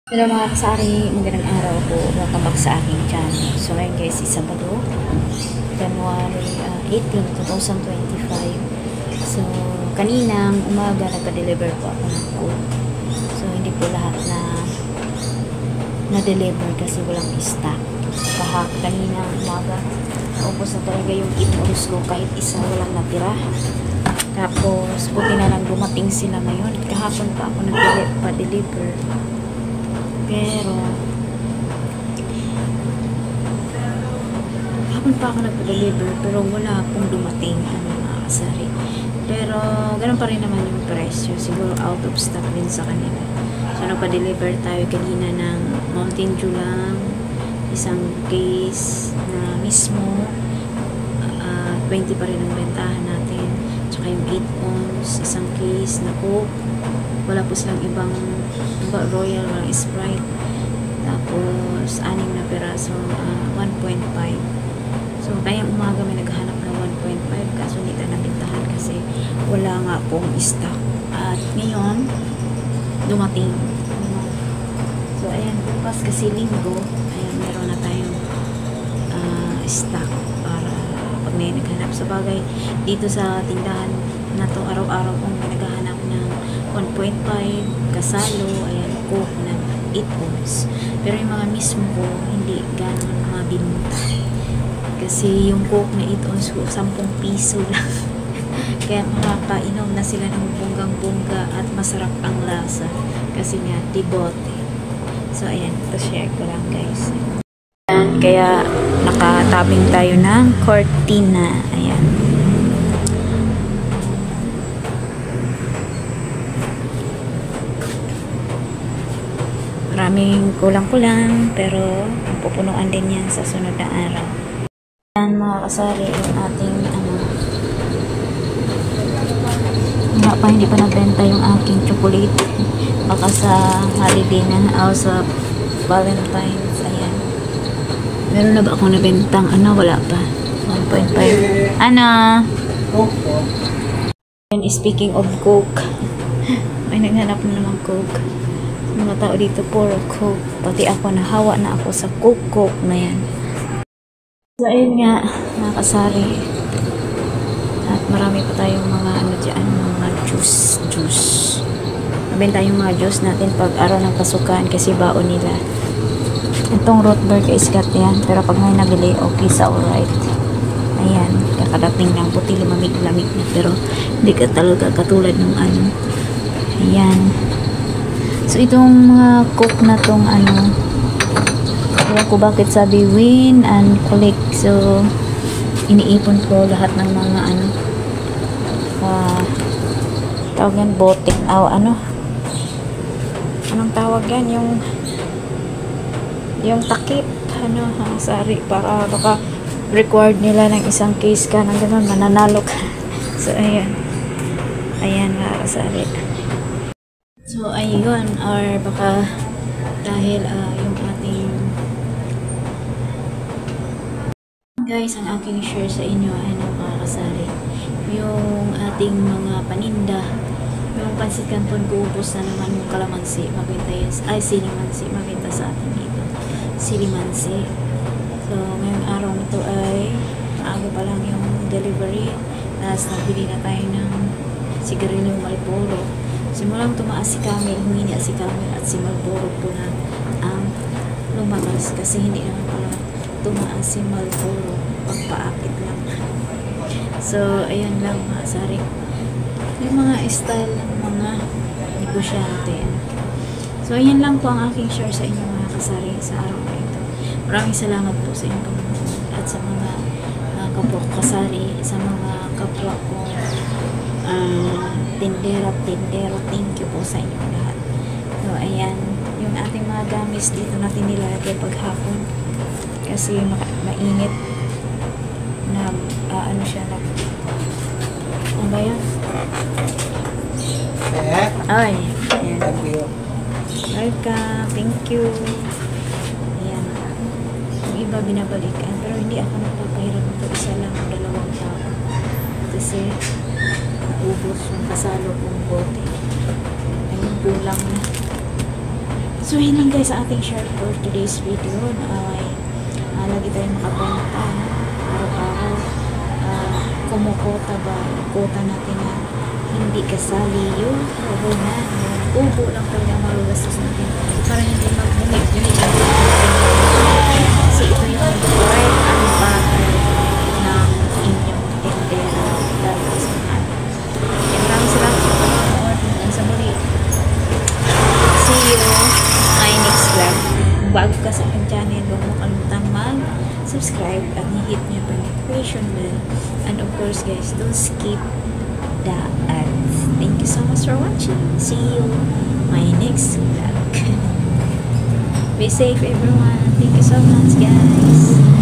Hello mga kasari, magandang araw po. Welcome back sa aking channel. So ngayon guys, Sabado, January 18, 2025. So kaninang umaga nagpa-deliver po ako ng cook. So hindi po lahat na-deliver kasi walang stock. Kaninang umaga, naubos na talaga yung invoice ko kahit isa walang natira. Tapos buti na lang dumating sila ngayon. Kahapon pa ako nagpa-deliver. Pero hapon pa ako nagpa-deliver pero wala pong dumating mga kasari. Pero ganun pa rin naman yung presyo. Siguro out of stock din sa kanila. So nagpa-deliver tayo kanina ng Mountain Dew lang. Isang case na mismo 20 pa rin ang bentahan natin. Tsaka yung 8 ounce, isang case na Coke. Wala po silang ibang Royal, walang Sprite. Tapos 6 na peraso, 1.5. So kayang umaga may naghahanap ng 1.5 kaso hindi tayo nabintahan kasi wala nga pong stock. At ngayon dumating. So ayan, bukas kasi linggo, ayan, meron na tayong stock para pag may naghanap. Sa bagay dito sa tindahan na to, araw-araw kong naghahanap ng 1.5 kasalo, ayan, Coke na 8 ounce. Pero yung mga mismo ko hindi gano'n mabinta kasi yung Coke na 8 ounce ko 10 piso lang. Kaya makakainom na sila ng bonggang-bongga at masarap ang lasa kasi nga dibote. So ayan, ito share ko lang guys. Ayan, kaya nakatabing tayo ng cortina. Ayan. Maraming kulang-kulang pero pupunuan din yan sa sunod na araw. Yan mga kasari yung ating hindi pa nabenta yung aking chocolate. Baka sa holiday na sa Valentine's. Ayan. Meron na ba akong nabentang wala pa. 1.5. Speaking of Coke, may naghanap na naman Coke. Mga tao dito puro Coke. Pati ako nahawa na ako sa Coke na yan. So ayun nga mga kasari. At marami pa tayong mga dyan, mga juice. Nabenta yung mga juice natin pag araw ng pasukan kasi baon nila. Itong root beer is cut yan. Pero pag may nabili, okay sa alright. Ayan, kakadating ng puti, lamig-lamig na. Pero hindi ka talaga katulad ng Ayan. So itong mga Coke na tong ewan ko bakit sabi win and collect. So iniipon ko lahat ng mga tawag yan, bote. Anong tawag yan? Yung takip. Sari. Para baka required nila ng isang case ka ng gano'n, mananalo ka. So ayan. Ayan nga kasari. So, ayun, or baka dahil yung ating guys, ang aking share sa inyo ay mga kasari, yung ating mga paninda, yung pansit canton, guubos na naman yung kalamansi, mabenta yan, silimansi, mabenta sa atin dito, silimansi. So, ngayong araw nito ay maaga pa lang yung delivery, tapos nagbili na tayo ng sigarilyo Marlboro. Simulang tumaas si Camille, humingi si Camille at si Marlboro po na lumakas kasi hindi naman pala tumaas si Marlboro, pagpaakit lang. So, ayan lang mga sari. Yung mga style ng mga negosyante. So, ayan lang po ang aking share sa inyo mga kasari sa araw na ito. Maraming salamat po sa inyong panonood at sa mga kapwa kasari, sa mga kapwa ko tindero, thank you po sa inyo lahat. So ayan, yung ating mga gamis dito natin nilalagay paghapon kasi mainit na siya na ano ba yan? Ay, ayan. Welcome, thank you. Ayan, yung iba binabalikan pero hindi ako nagpapahiram ito, isa lang, 2 tao kasi naubos yung kasalo kong bote. Ayun, kulang na. So yun lang guys sa ating share for today's video na ay lagi tayong makabenta araw-araw. Kumukota ba kota natin na hindi kasali yung puhunan, ubo lang talaga ang malugastos natin para hindi mag-unik-unik kasi ito yung mag-bread ang butter ng inyong tendera lalo sa mga maraming salamat sa panonood hanggang sa muli. See you my next vlog. Bago ka sa aking channel, huwag mo kalimutang mag-subscribe at hit niyo pa notification bell, and of course guys, don't skip the ads. Thank you so much for watching. See you my next vlog. Be safe everyone. Thank you so much guys.